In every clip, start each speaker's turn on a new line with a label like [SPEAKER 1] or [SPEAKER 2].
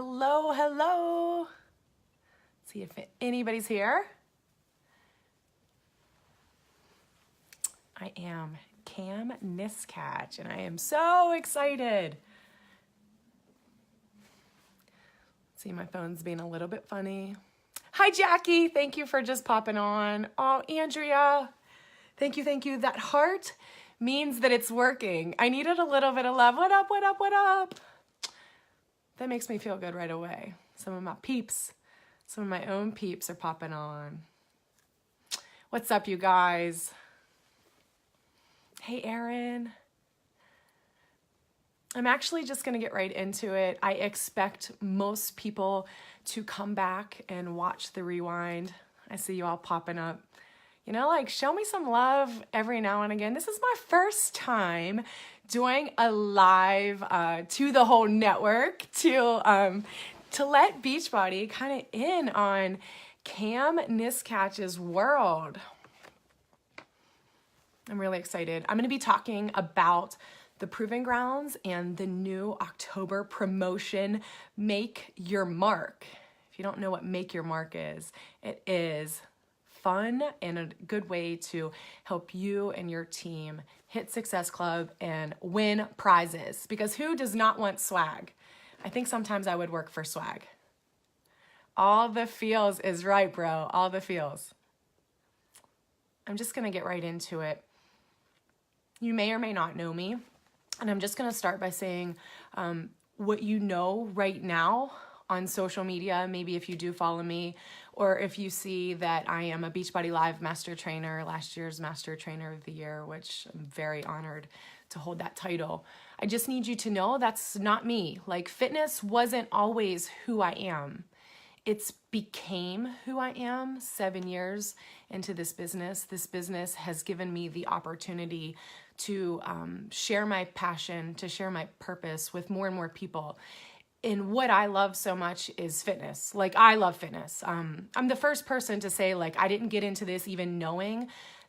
[SPEAKER 1] Hello, hello. See if anybody's here. I am Cam Niskatch, and I am so excited. See, my phone's being a little bit funny. Hi, Jackie. Thank you for just popping on. Oh, Andrea. Thank you, thank you. That heart means that it's working. I needed a little bit of love. What up, what up, what up? That makes me feel good right away. Some of my peeps, some of my own peeps are popping on. What's up, you guys? Hey, Erin. I'm actually just going to get right into it. I expect most people to come back and watch the rewind. I see you all popping up. You know, like, show me some love every now and again. This is my first time doing a live to the whole network to let Beachbody kind of in on Cam Niskatch's world. I'm really excited. I'm going to be talking about the Proving Grounds and the new October promotion, Make Your Mark. If you don't know what Make Your Mark is, it is fun and a good way to help you and your team hit Success Club and win prizes. Because who does not want swag? I think sometimes I would work for swag. All the feels is right, bro. All the feels. I'm just going to get right into it. You may or may not know me. And I'm just going to start by saying what you know right now on social media, maybe if you do follow me, or if you see that I am a Beachbody Live Master Trainer, last year's Master Trainer of the Year, which I'm very honored to hold that title. I just need you to know that's not me. Like, fitness wasn't always who I am. It's became who I am 7 years into this business. This business has given me the opportunity to share my passion, to share my purpose with more and more people. And what I love so much is fitness. Like, I love fitness. I'm the first person to say, like, I didn't get into this even knowing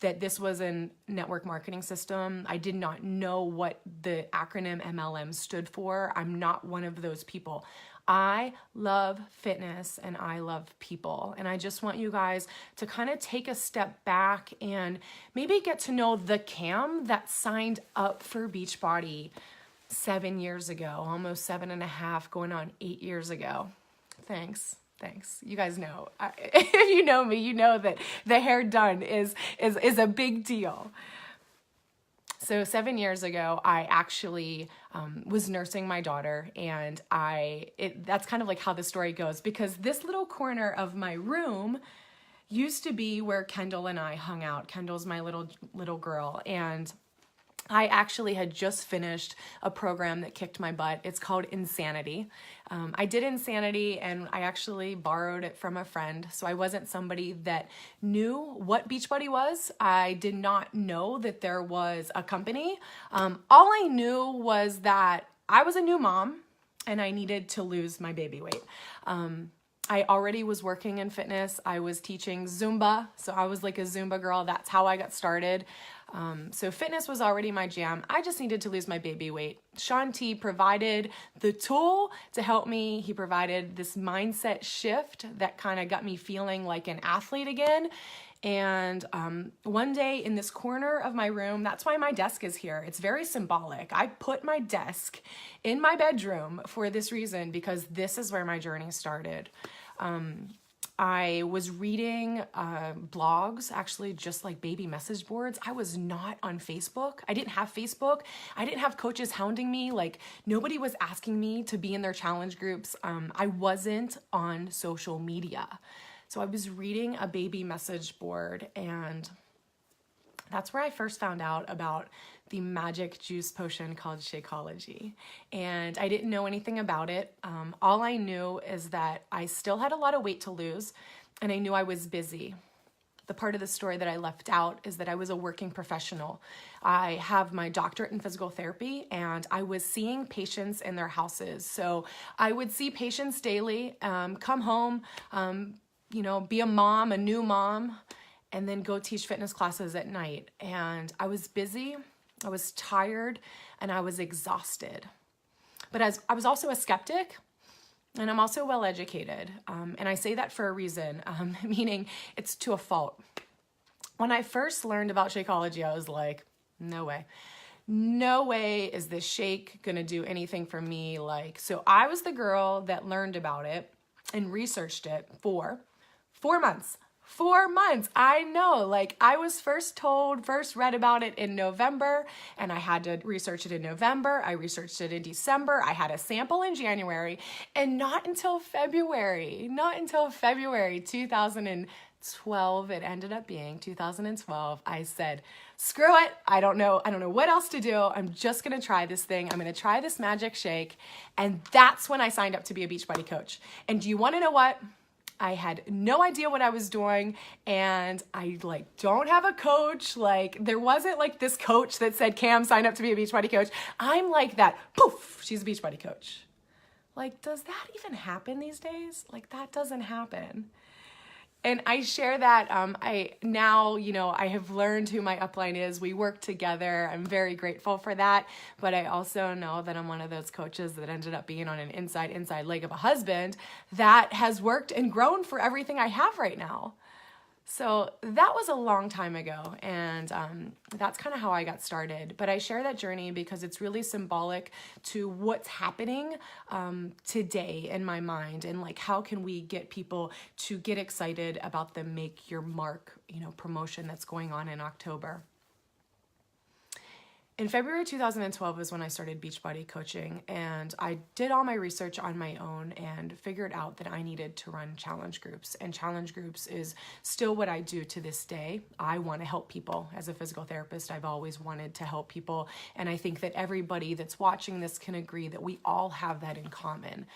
[SPEAKER 1] that this was a network marketing system. I did not know what the acronym MLM stood for. I'm not one of those people. I love fitness and I love people. And I just want you guys to kind of take a step back and maybe get to know the Cam that signed up for Beachbody 7 years ago, almost 7.5, going on 8 years ago. Thanks. You guys know, if you know me, you know that the hair done is a big deal. So 7 years ago, I actually was nursing my daughter, and that's kind of like how the story goes, because this little corner of my room used to be where Kendall and I hung out. Kendall's my little girl, and I actually had just finished a program that kicked my butt. It's called Insanity. I did Insanity, and I actually borrowed it from a friend. So I wasn't somebody that knew what Beachbody was. I did not know that there was a company. All I knew was that I was a new mom and I needed to lose my baby weight. I already was working in fitness. I was teaching Zumba. So I was like a Zumba girl. That's how I got started. So fitness was already my jam. I just needed to lose my baby weight. Shaun T provided the tool to help me. He provided this mindset shift that kind of got me feeling like an athlete again. And one day in this corner of my room, that's why my desk is here. It's very symbolic. I put my desk in my bedroom for this reason, because this is where my journey started. I was reading blogs, actually just like baby message boards. I was not on Facebook. I didn't have Facebook. I didn't have coaches hounding me. Like, nobody was asking me to be in their challenge groups. I wasn't on social media. So I was reading a baby message board, and that's where I first found out about the magic juice potion called Shakeology. And I didn't know anything about it. All I knew is that I still had a lot of weight to lose, and I knew I was busy. The part of the story that I left out is that I was a working professional. I have my doctorate in physical therapy, and I was seeing patients in their houses. So I would see patients daily, come home, be a mom, a new mom, and then go teach fitness classes at night. And I was busy, I was tired, and I was exhausted. But as I was also a skeptic, And I'm also well educated. And I say that for a reason, meaning it's to a fault. When I first learned about Shakeology, I was like, no way. No way is this shake gonna do anything for me. So I was the girl that learned about it and researched it for 4 months. 4 months. I know, I was first read about it in November, and I had to research it in November. I researched it in December. I had a sample in January, and not until February 2012, it ended up being 2012, I said, screw it. I don't know what else to do. I'm just gonna try this thing. I'm gonna try this magic shake. And that's when I signed up to be a Beachbody coach. And do you wanna know what? I had no idea what I was doing, and I don't have a coach. There wasn't this coach that said, Cam, sign up to be a Beachbody coach. I'm like that, poof, she's a Beachbody coach. Does that even happen these days? That doesn't happen. And I share that, I have learned who my upline is. We work together. I'm very grateful for that. But I also know that I'm one of those coaches that ended up being on an inside leg of a husband that has worked and grown for everything I have right now. So that was a long time ago, and that's kind of how I got started. But I share that journey because it's really symbolic to what's happening today in my mind, and how can we get people to get excited about the Make Your Mark, promotion that's going on in October. In February 2012 is when I started Beachbody coaching, and I did all my research on my own and figured out that I needed to run challenge groups. And challenge groups is still what I do to this day. I want to help people. As a physical therapist, I've always wanted to help people. And I think that everybody that's watching this can agree that we all have that in common.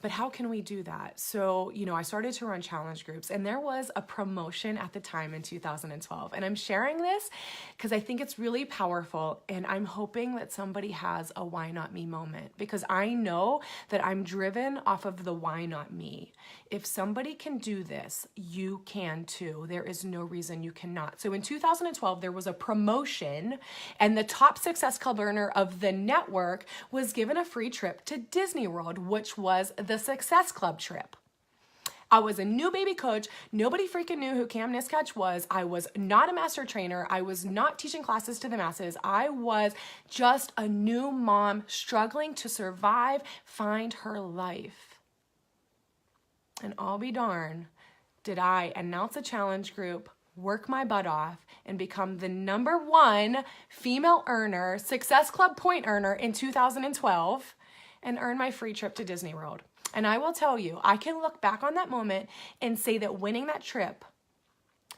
[SPEAKER 1] But how can we do that? So, I started to run challenge groups, and there was a promotion at the time in 2012. And I'm sharing this because I think it's really powerful, and I'm hoping that somebody has a why not me moment, because I know that I'm driven off of the why not me. If somebody can do this, you can too. There is no reason you cannot. So in 2012, there was a promotion, and the top Success Club earner of the network was given a free trip to Disney World, which was the Success Club trip. I was a new baby coach. Nobody freaking knew who Cam Niskatch was. I was not a master trainer. I was not teaching classes to the masses. I was just a new mom struggling to survive, find her life. And I'll be darned, did I announce a challenge group, work my butt off, and become the #1 female earner, Success Club point earner in 2012, and earn my free trip to Disney World. And I will tell you, I can look back on that moment and say that winning that trip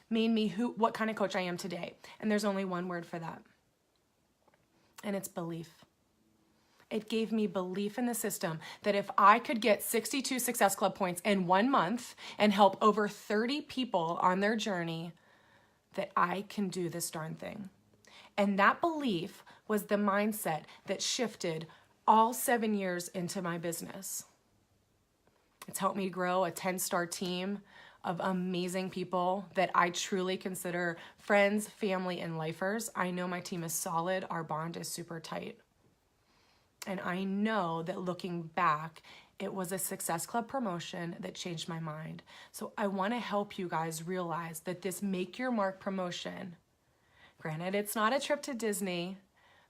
[SPEAKER 1] made me what kind of coach I am today. And there's only one word for that. And it's belief. It gave me belief in the system that if I could get 62 Success Club points in 1 month and help over 30 people on their journey, that I can do this darn thing. And that belief was the mindset that shifted all 7 years into my business. It's helped me grow a 10-star team of amazing people that I truly consider friends, family, and lifers. I know my team is solid. Our bond is super tight. And I know that looking back, it was a Success Club promotion that changed my mind. So I want to help you guys realize that this Make Your Mark promotion, granted, it's not a trip to Disney,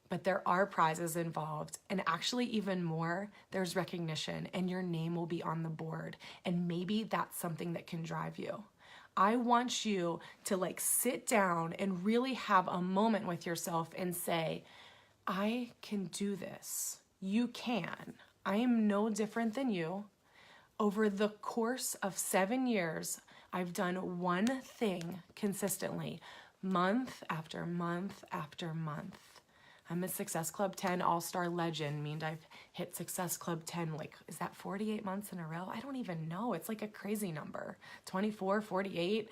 [SPEAKER 1] but there are prizes involved, and actually even more, there's recognition, and your name will be on the board, and maybe that's something that can drive you. I want you to sit down and really have a moment with yourself and say, I can do this. You can. I am no different than you. Over the course of 7 years, I've done one thing consistently, month after month after month. I'm a Success Club 10 All-Star Legend, meaning I've hit Success Club 10, is that 48 months in a row? I don't even know. It's a crazy number, 24, 48.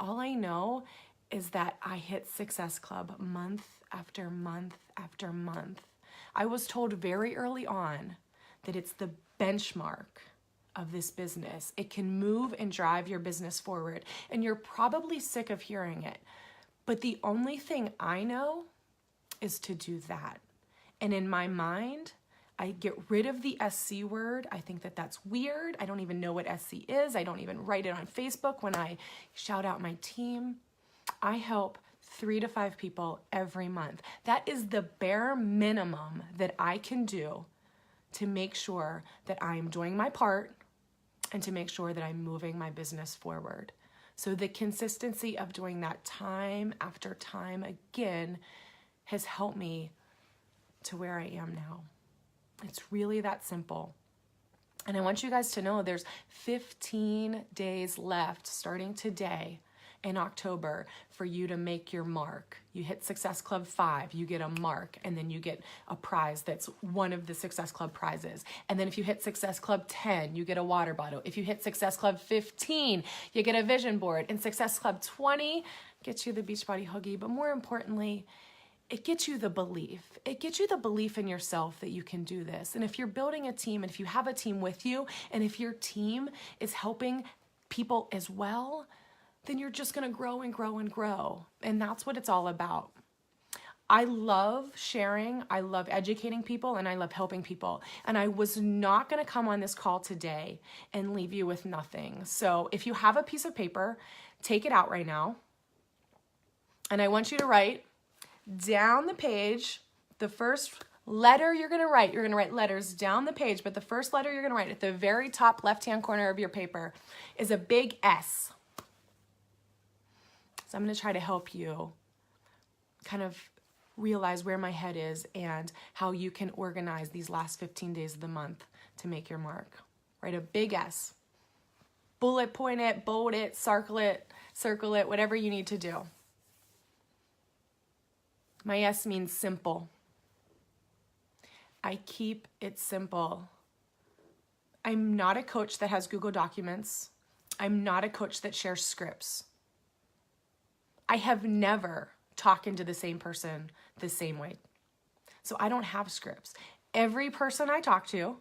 [SPEAKER 1] All I know is that I hit Success Club month after month after month. I was told very early on that it's the benchmark of this business. It can move and drive your business forward, and you're probably sick of hearing it. But the only thing I know is to do that. And in my mind, I get rid of the SC word. I think that that's weird. I don't even know what SC is. I don't even write it on Facebook when I shout out my team. I help 3 to 5 people every month. That is the bare minimum that I can do to make sure that I'm doing my part and to make sure that I'm moving my business forward. So the consistency of doing that time after time again has helped me to where I am now. It's really that simple. And I want you guys to know there's 15 days left starting today in October for you to make your mark. You hit Success Club 5, you get a mark, and then you get a prize that's one of the Success Club prizes. And then if you hit Success Club 10, you get a water bottle. If you hit Success Club 15, you get a vision board. And Success Club 20 gets you the Beachbody Huggy, but more importantly, it gets you the belief. It gets you the belief in yourself that you can do this. And if you're building a team, and if you have a team with you, and if your team is helping people as well, then you're just gonna grow and grow and grow. And that's what it's all about. I love sharing, I love educating people, and I love helping people. And I was not gonna come on this call today and leave you with nothing. So if you have a piece of paper, take it out right now. And I want you to write down the page, the first letter you're gonna write letters down the page, but the first letter you're gonna write at the very top left-hand corner of your paper is a big S. So I'm gonna try to help you kind of realize where my head is and how you can organize these last 15 days of the month to make your mark. Write a big S. Bullet point it, bold it, circle it, whatever you need to do. My S means simple. I keep it simple. I'm not a coach that has Google Documents. I'm not a coach that shares scripts. I have never talked to the same person the same way. So I don't have scripts. Every person I talk to,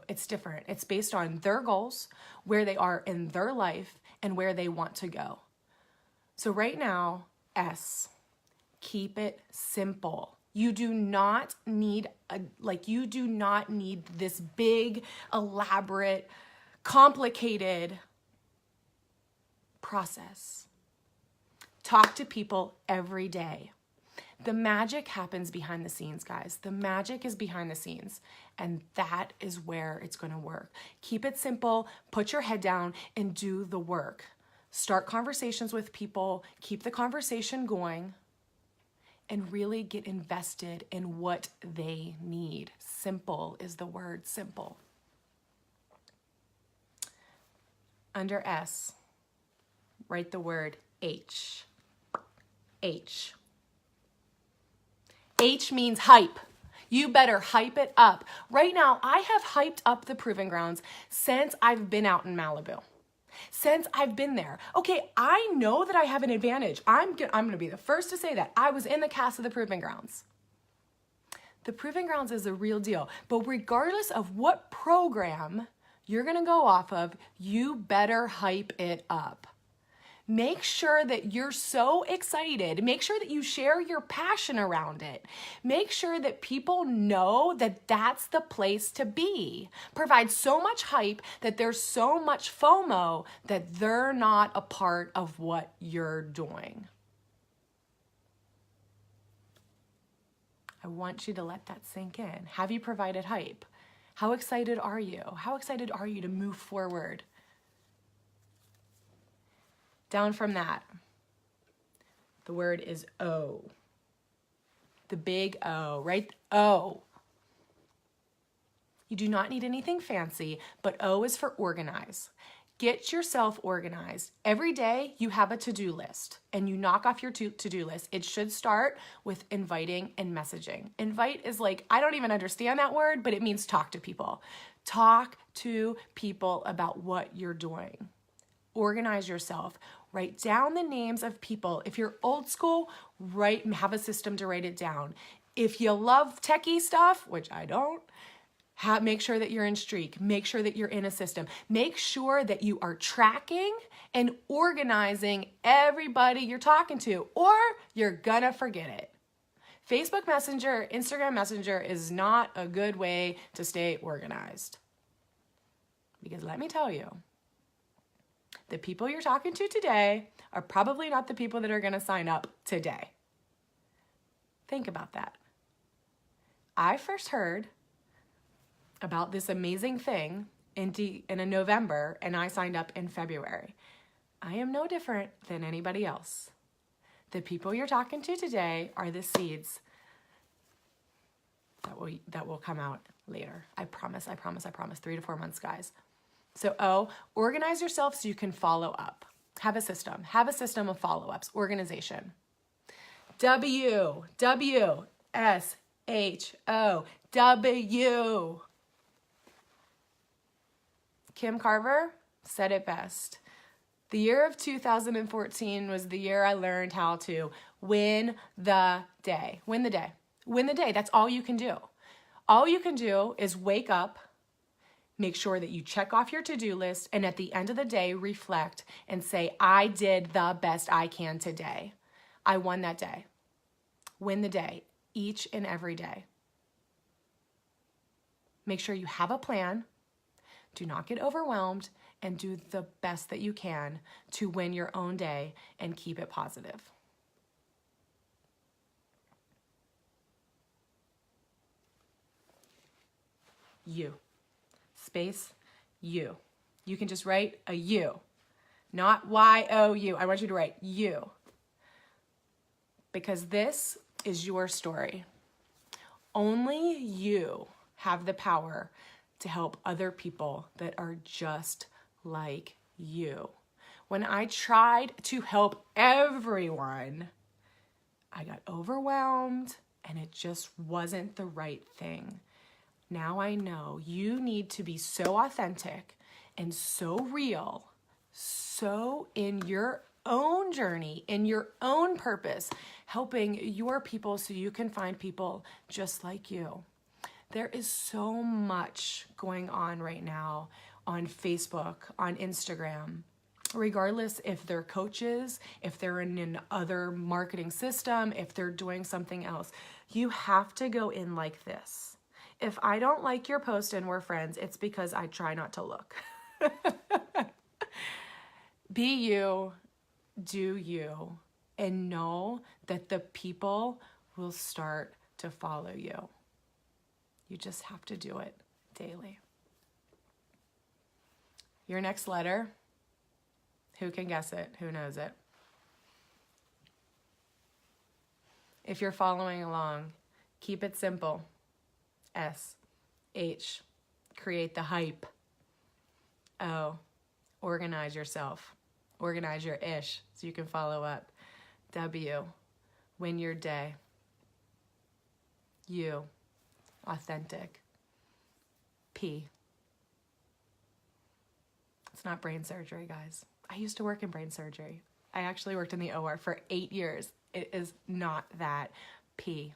[SPEAKER 1] it's different. It's based on their goals, where they are in their life, and where they want to go. So right now, S, keep it simple. You do not need this big, elaborate, complicated process. Talk to people every day. The magic happens behind the scenes, guys. The magic is behind the scenes, and that is where it's going to work. Keep it simple, put your head down, and do the work. Start conversations with people, keep the conversation going, and really get invested in what they need. Simple is the word, simple. Under S, write the word H. H. H means hype. You better hype it up. Right now, I have hyped up the Proving Grounds since I've been out in Malibu. Since I've been there. Okay, I know that I have an advantage. I'm gonna be the first to say that. I was in the cast of the Proving Grounds. The Proving Grounds is a real deal. But regardless of what program you're gonna go off of, you better hype it up. Make sure that you're so excited. Make sure that you share your passion around it. Make sure that people know that that's the place to be. Provide so much hype that there's so much FOMO that they're not a part of what you're doing. I want you to let that sink in. Have you provided hype? How excited are you? How excited are you to move forward? Down from that, the word is O. The big O, right? O. You do not need anything fancy, but O is for organize. Get yourself organized. Every day you have a to-do list and you knock off your to-do list. It should start with inviting and messaging. Invite is like, I don't even understand that word, but it means talk to people. Talk to people about what you're doing. Organize yourself. Write down the names of people. If you're old school, have a system to write it down. If you love techie stuff, which I don't, make sure that you're in Streak. Make sure that you're in a system. Make sure that you are tracking and organizing everybody you're talking to, or you're gonna forget it. Facebook Messenger, Instagram Messenger is not a good way to stay organized. Because let me tell you, the people you're talking to today are probably not the people that are going to sign up today. Think about that. I first heard about this amazing thing in November, and I signed up in February. I am no different than anybody else. The people you're talking to today are the seeds that will come out later. I promise. 3 to 4 months, guys. So organize yourself so you can follow up. Have a system of follow-ups, organization. W-S-H-O-W. Kim Carver said it best. The year of 2014 was the year I learned how to win the day. Win the day. Win the day. That's all you can do. All you can do is wake up, make sure that you check off your to-do list, and at the end of the day, reflect and say, I did the best I can today. I won that day. Win the day, each and every day. Make sure you have a plan. Do not get overwhelmed, and do the best that you can to win your own day and keep it positive. You. Space, you. You can just write a U, not Y-O-U. I want you to write you, because this is your story. Only you have the power to help other people that are just like you. When I tried to help everyone, I got overwhelmed and it just wasn't the right thing. Now I know you need to be so authentic and so real, so in your own journey, in your own purpose, helping your people so you can find people just like you. There is so much going on right now on Facebook, on Instagram, regardless if they're coaches, if they're in another marketing system, if they're doing something else. You have to go in like this. If I don't like your post and we're friends, it's because I try not to look. Be you, do you, and know that the people will start to follow you. You just have to do it daily. Your next letter, who can guess it? Who knows it? If you're following along, keep it simple. S, H, create the hype. O, organize yourself. Organize your ish so you can follow up. W, win your day. U, authentic. P, it's not brain surgery, guys. I used to work in brain surgery. I actually worked in the OR for 8 years. It is not that. P.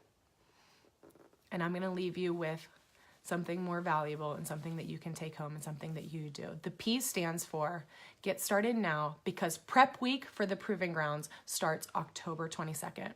[SPEAKER 1] And I'm going to leave you with something more valuable and something that you can take home and something that you do. The P stands for get started now, because prep week for the Proving Grounds starts October 22nd.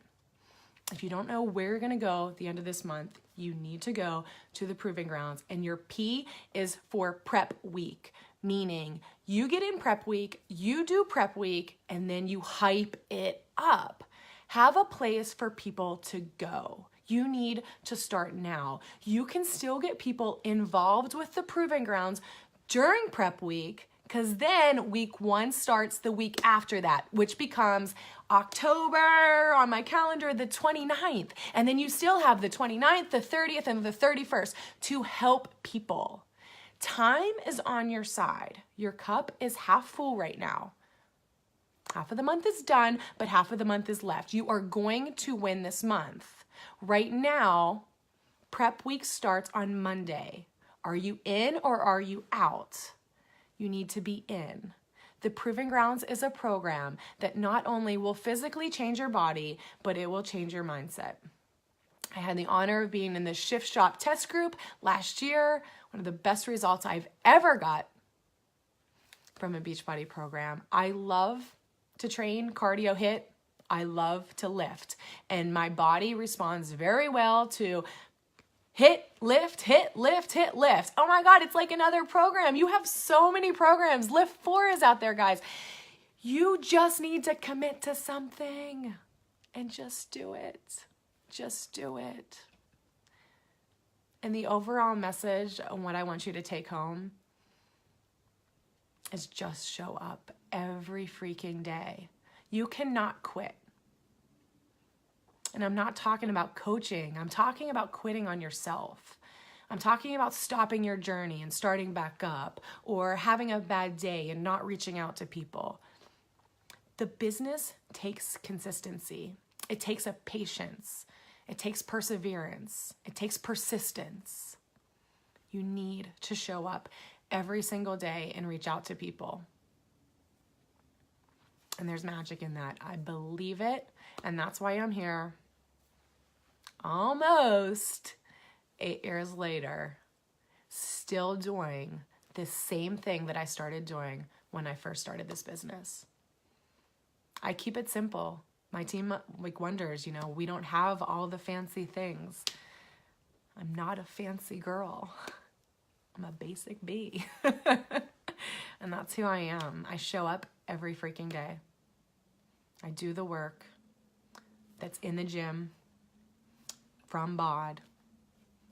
[SPEAKER 1] If you don't know where you're going to go at the end of this month, you need to go to the Proving Grounds. And your P is for prep week, meaning you get in prep week, you do prep week, and then you hype it up. Have a place for people to go. You need to start now. You can still get people involved with the Proving Grounds during prep week, because then week 1 starts the week after that, which becomes October on my calendar, the 29th. And then you still have the 29th, the 30th, and the 31st to help people. Time is on your side. Your cup is half full right now. Half of the month is done, but half of the month is left. You are going to win this month. Right now, prep week starts on Monday. Are you in or are you out? You need to be in. The Proving Grounds is a program that not only will physically change your body, but it will change your mindset. I had the honor of being in the Shift Shop test group last year. One of the best results I've ever got from a Beachbody program. I love to train cardio HIIT I love to lift, and my body responds very well to hit, lift, hit, lift, hit, lift. Oh my God, it's like another program. You have so many programs. Lift 4 is out there, guys. You just need to commit to something and just do it. Just do it. And the overall message and what I want you to take home is just show up every freaking day. You cannot quit. And I'm not talking about coaching. I'm talking about quitting on yourself. I'm talking about stopping your journey and starting back up, or having a bad day and not reaching out to people. The business takes consistency. It takes a patience. It takes perseverance. It takes persistence. You need to show up every single day and reach out to people. And there's magic in that. I believe it, and that's why I'm here. Almost 8 years later, still doing the same thing that I started doing when I first started this business. I keep it simple. My team wonders, we don't have all the fancy things. I'm not a fancy girl. I'm a basic bee. And that's who I am. I show up every freaking day. I do the work that's in the gym, from BOD,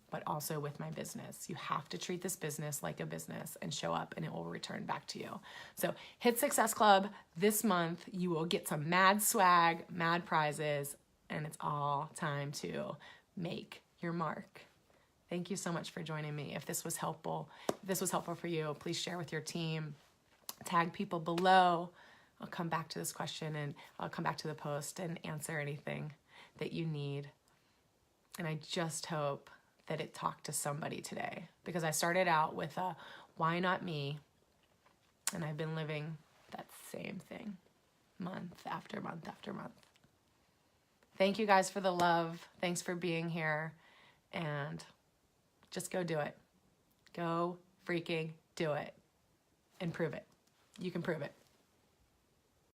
[SPEAKER 1] but also with my business. You have to treat this business like a business and show up, and it will return back to you. So hit Success Club this month. You will get some mad swag, mad prizes, and it's all time to make your mark. Thank you so much for joining me. If this was helpful for you, please share with your team. Tag people below. I'll come back to this question, and I'll come back to the post and answer anything that you need. And I just hope that it talked to somebody today, because I started out with a why not me? And I've been living that same thing month after month after month. Thank you guys for the love. Thanks for being here, and just go do it. Go freaking do it and prove it. You can prove it.